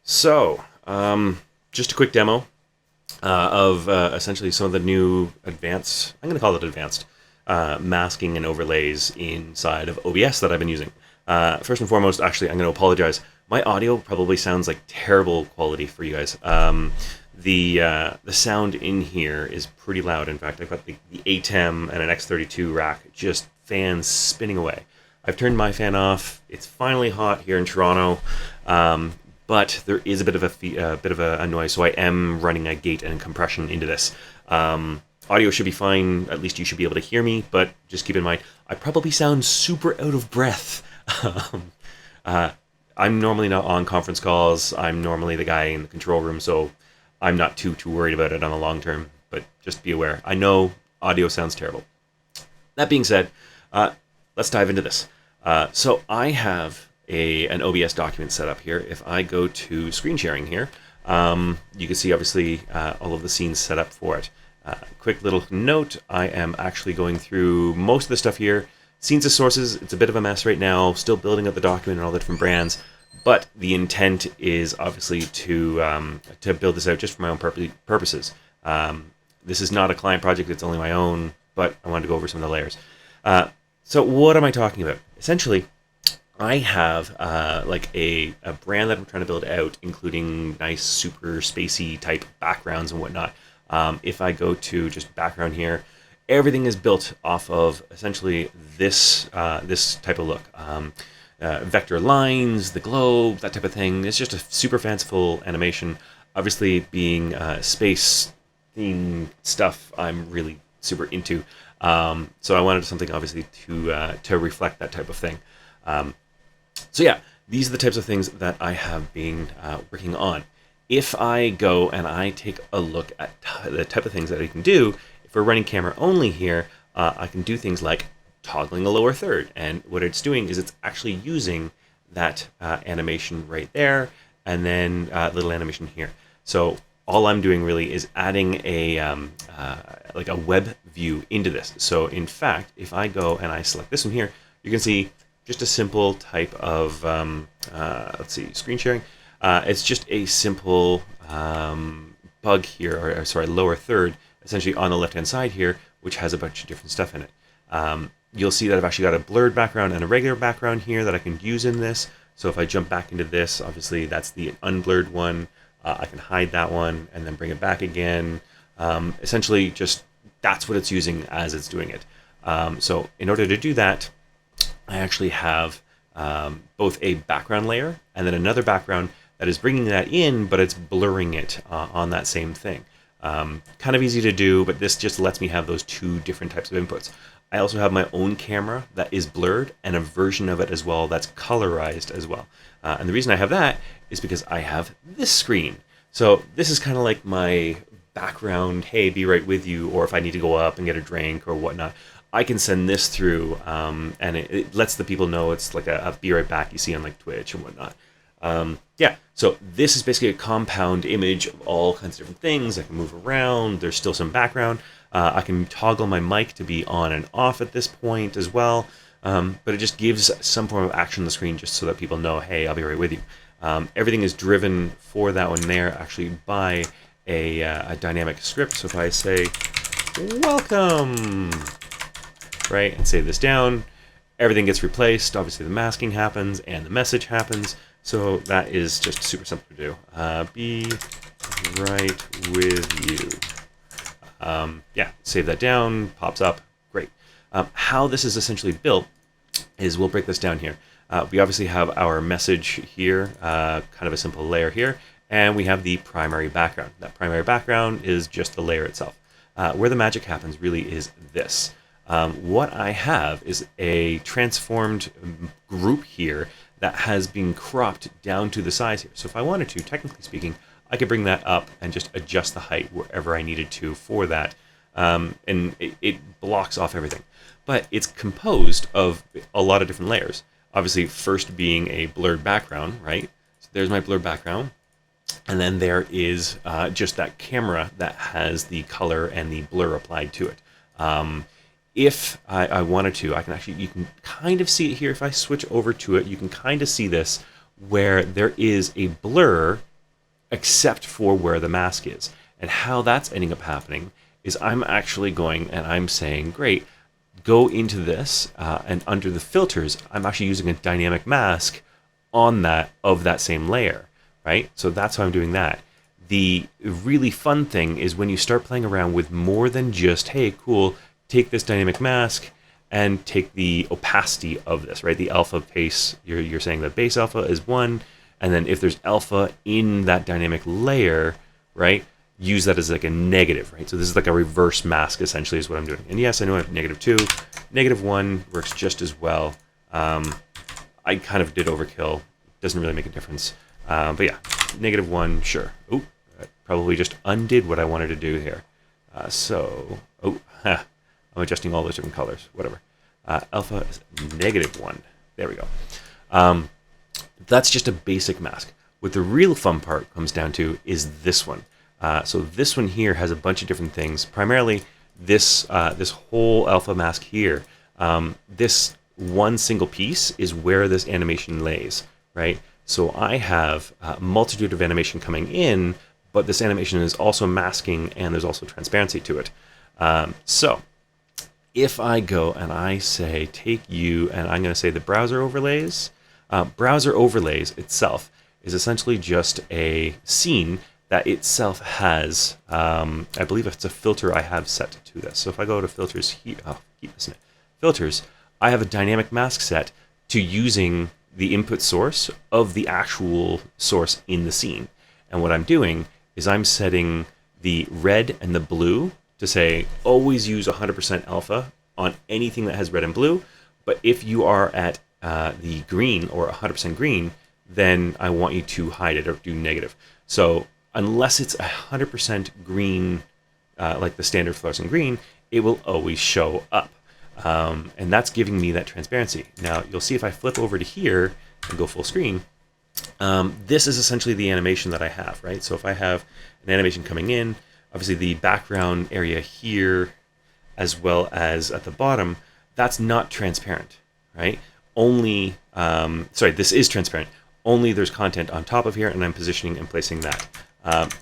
So, just a quick demo of essentially some of the new advanced, I'm going to call it advanced, masking and overlays inside of OBS that I've been using. First and foremost, actually, I'm going to apologize. My audio probably sounds like terrible quality for you guys. The sound in here is pretty loud. In fact, I've got the ATEM and an X32 rack, just fans spinning away. I've turned my fan off. It's finally hot here in Toronto, but there is a bit of a noise, so I am running a gate and compression into this. Audio should be fine. At least you should be able to hear me, but just keep in mind, I probably sound super out of breath. I'm normally not on conference calls. I'm normally the guy in the control room, so I'm not too worried about it on the long term, but just be aware. I know audio sounds terrible. That being said, let's dive into this. So I have an OBS document set up here. If I go to screen sharing here, you can see obviously all of the scenes set up for it. Quick little note, I am actually going through most of the stuff here. Scenes as sources, it's a bit of a mess right now, still building up the document and all the different brands, but the intent is obviously to build this out just for my own purposes. This is not a client project, it's only my own, but I wanted to go over some of the layers. So what am I talking about? Essentially, I have like a brand that I'm trying to build out, including nice, super spacey type backgrounds and whatnot. If I go to just background here, everything is built off of essentially this type of look. Vector lines, the globe, that type of thing. It's just a super fanciful animation. Obviously, being space theme stuff, I'm really super into. So I wanted something obviously to reflect that type of thing. So yeah, these are the types of things that I have been working on. If I go and I take a look at the type of things that I can do, if we're running camera only here, I can do things like toggling a lower third. And what it's doing is it's actually using that animation right there, and then little animation here. So all I'm doing really is adding like a web view into this. So in fact, if I go and I select this one here, you can see just a simple type of, let's see, screen sharing. It's just a simple bug here, or sorry, lower third, essentially on the left-hand side here, which has a bunch of different stuff in it. You'll see that I've actually got a blurred background and a regular background here that I can use in this. So if I jump back into this, obviously that's the unblurred one. I can hide that one and then bring it back again. Essentially, just that's what it's using as it's doing it. So in order to do that, I actually have both a background layer and then another background that is bringing that in, but it's blurring it on that same thing. Kind of easy to do, but this just lets me have those two different types of inputs. I also have my own camera that is blurred and a version of it as well that's colorized as well. And the reason I have that is because I have this screen. So this is kind of like my background, hey, be right with you, or if I need to go up and get a drink or whatnot, I can send this through, and it lets the people know it's like a be right back you see on like Twitch and whatnot. Yeah, so this is basically a compound image of all kinds of different things. I can move around. There's still some background. I can toggle my mic to be on and off at this point as well. But it just gives some form of action on the screen just so that people know, hey, I'll be right with you. Everything is driven for that one there actually by a dynamic script. So if I say, welcome, right, and save this down, everything gets replaced. Obviously the masking happens and the message happens. So that is just super simple to do. Be right with you. Yeah, save that down, pops up, great. How this is essentially built is we'll break this down here. We obviously have our message here, kind of a simple layer here, and we have the primary background. That primary background is just the layer itself. Where the magic happens really is this. What I have is a transformed group here that has been cropped down to the size here. So if I wanted to, technically speaking, I could bring that up and just adjust the height wherever I needed to for that. And it blocks off everything. But it's composed of a lot of different layers. Obviously, first being a blurred background, right? So there's my blurred background. And then there is just that camera that has the color and the blur applied to it. If I wanted to, I can actually, you can kind of see it here. If I switch over to it, you can kind of see this where there is a blur except for where the mask is. And how that's ending up happening is I'm actually going and I'm saying, great, go into this, and under the filters, I'm actually using a dynamic mask on that of that same layer, right? So that's how I'm doing that. The really fun thing is when you start playing around with more than just, hey, cool, take this dynamic mask and take the opacity of this, right? The alpha pace, you're saying that base alpha is 1, and then if there's alpha in that dynamic layer, right, use that as like a negative, right? So this is like a reverse mask, essentially, is what I'm doing. And yes, I know I have -2. -1 works just as well. I kind of did overkill. Doesn't really make a difference. But yeah, -1, sure. Oh, I probably just undid what I wanted to do here. I'm adjusting all those different colors, whatever. Alpha is -1. There we go. That's just a basic mask. What the real fun part comes down to is this one. So this one here has a bunch of different things. Primarily, this whole alpha mask here. This one single piece is where this animation lays, right? So I have a multitude of animation coming in, but this animation is also masking, and there's also transparency to it. So if I go and I say, take you, and I'm going to say the browser overlays. Browser overlays itself is essentially just a scene that itself has, I believe it's a filter I have set to this. So if I go to filters here, keep this in it. Filters, I have a dynamic mask set to using the input source of the actual source in the scene. And what I'm doing is I'm setting the red and the blue to say, always use 100% alpha on anything that has red and blue. But if you are at the green or 100% green, then I want you to hide it or do negative. So unless it's 100% green, like the standard fluorescent green, it will always show up. And that's giving me that transparency. Now, you'll see if I flip over to here and go full screen, this is essentially the animation that I have, right? So if I have an animation coming in, obviously the background area here, as well as at the bottom, that's not transparent, right? Only, this is transparent. Only there's content on top of here, and I'm positioning and placing that.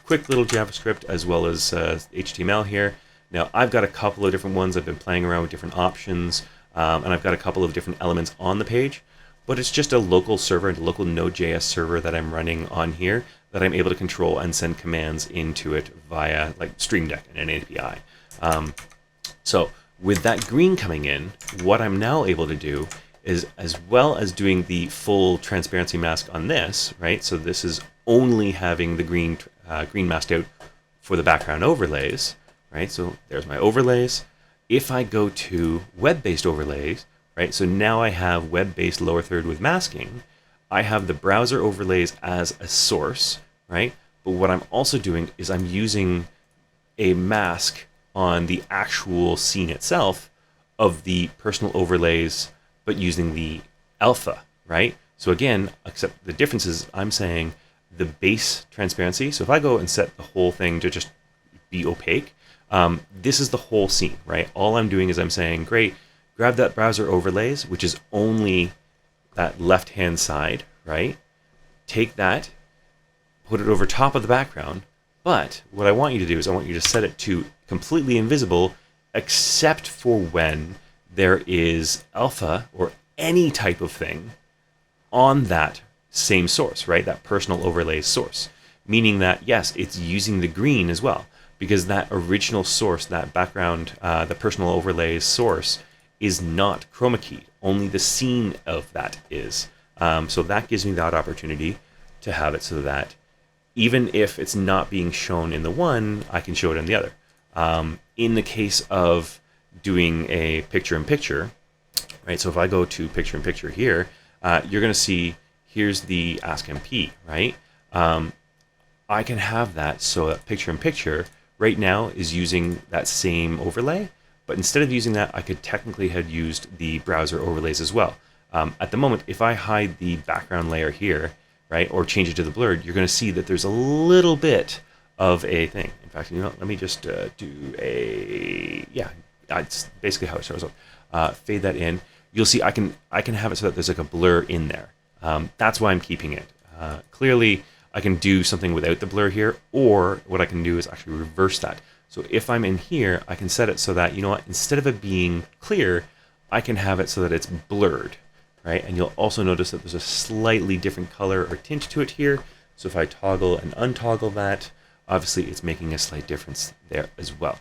Quick little JavaScript as well as HTML here. Now, I've got a couple of different ones. I've been playing around with different options, and I've got a couple of different elements on the page, but it's just a local server, a local Node.js server that I'm running on here that I'm able to control and send commands into it via like Stream Deck and an API. So with that green coming in, what I'm now able to do is, as well as doing the full transparency mask on this, right? So this is only having the green masked out for the background overlays, right? So there's my overlays. If I go to web-based overlays, right? So now I have web-based lower third with masking. I have the browser overlays as a source, right? But what I'm also doing is I'm using a mask on the actual scene itself of the personal overlays, but using the alpha, right? So again, except the difference is I'm saying the base transparency. So if I go and set the whole thing to just be opaque, this is the whole scene, right? All I'm doing is I'm saying, great, grab that browser overlays, which is only that left-hand side, right? Take that, put it over top of the background. But what I want you to do is I want you to set it to completely invisible, except for when there is alpha or any type of thing on that same source, right? That personal overlay source. Meaning that, yes, it's using the green as well, because that original source, that background, the personal overlay source, is not chroma keyed. Only the scene of that is. So that gives me that opportunity to have it so that even if it's not being shown in the one, I can show it in the other. In the case of doing a picture-in-picture, right? So if I go to picture-in-picture here, you're going to see here's the Ask MP, right? I can have that so that picture-in-picture right now is using that same overlay, but instead of using that, I could technically have used the browser overlays as well. At the moment, if I hide the background layer here, right, or change it to the blurred, you're going to see that there's a little bit of a thing. In fact, you know, let me just do a, yeah, it's basically how it shows up. Fade that in. You'll see I can have it so that there's like a blur in there. That's why I'm keeping it. Clearly, I can do something without the blur here, or what I can do is actually reverse that. So if I'm in here, I can set it so that, you know what, instead of it being clear, I can have it so that it's blurred, right? And you'll also notice that there's a slightly different color or tint to it here. So if I toggle and untoggle that, obviously it's making a slight difference there as well.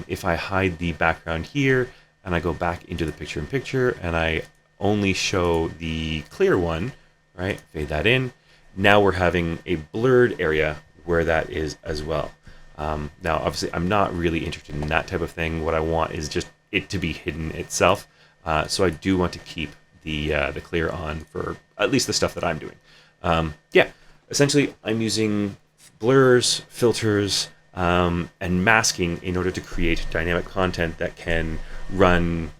If I hide the background here and I go back into the picture-in-picture and I only show the clear one, right? Fade that in. Now we're having a blurred area where that is as well. Now, obviously, I'm not really interested in that type of thing. What I want is just it to be hidden itself. So I do want to keep the clear on for at least the stuff that I'm doing. Yeah, essentially, I'm using blurs, filters, and masking in order to create dynamic content that can run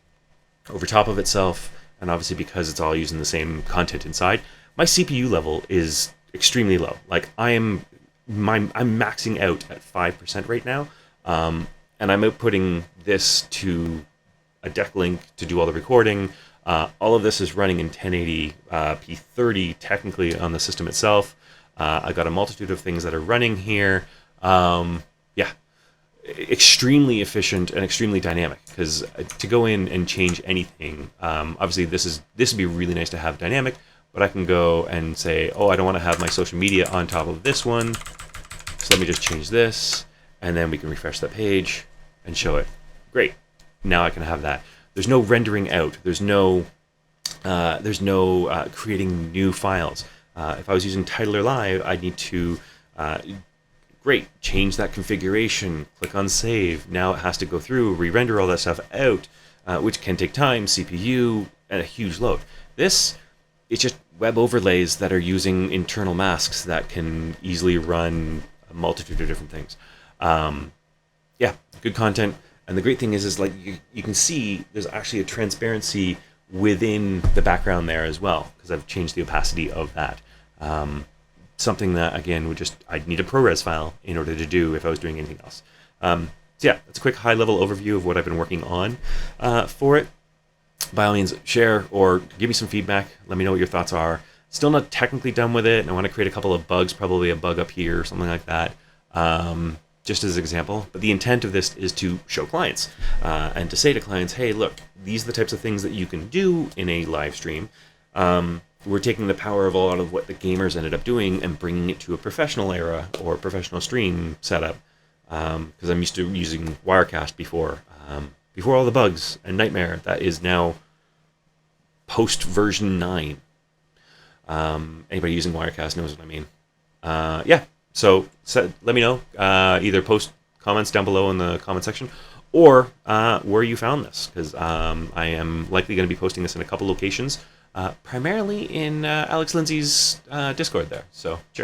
over top of itself. And obviously, because it's all using the same content inside, my CPU level is extremely low. Like I'm maxing out at 5% right now, and I'm outputting this to a deck link to do all the recording. All of this is running in 1080 p30 technically on the system itself. I got a multitude of things that are running here. Yeah, extremely efficient and extremely dynamic, because to go in and change anything, obviously this would be really nice to have dynamic, but I can go and say, oh, I don't want to have my social media on top of this one, so let me just change this, and then we can refresh that page and show it. Great, now I can have that. There's no rendering out. There's no creating new files. If I was using Titler Live, I'd need to great, change that configuration, click on save. Now it has to go through, re-render all that stuff out, which can take time, CPU, and a huge load. This is just web overlays that are using internal masks that can easily run a multitude of different things. Yeah, good content. And the great thing is like you can see there's actually a transparency within the background there as well, because I've changed the opacity of that. Something that, again, I'd need a ProRes file in order to do if I was doing anything else. So yeah, that's a quick high-level overview of what I've been working on for it. By all means, share or give me some feedback. Let me know what your thoughts are. Still not technically done with it, and I want to create a couple of bugs, probably a bug up here or something like that, just as an example. But the intent of this is to show clients and to say to clients, hey, look, these are the types of things that you can do in a live stream. We're taking the power of a lot of what the gamers ended up doing and bringing it to a professional era or professional stream setup. Because I'm used to using Wirecast before all the bugs and Nightmare. That is now post version 9. Anybody using Wirecast knows what I mean. Yeah, so let me know. Either post comments down below in the comment section, or where you found this, because I am likely going to be posting this in a couple locations. Primarily in Alex Lindsay's Discord there. So, cheers.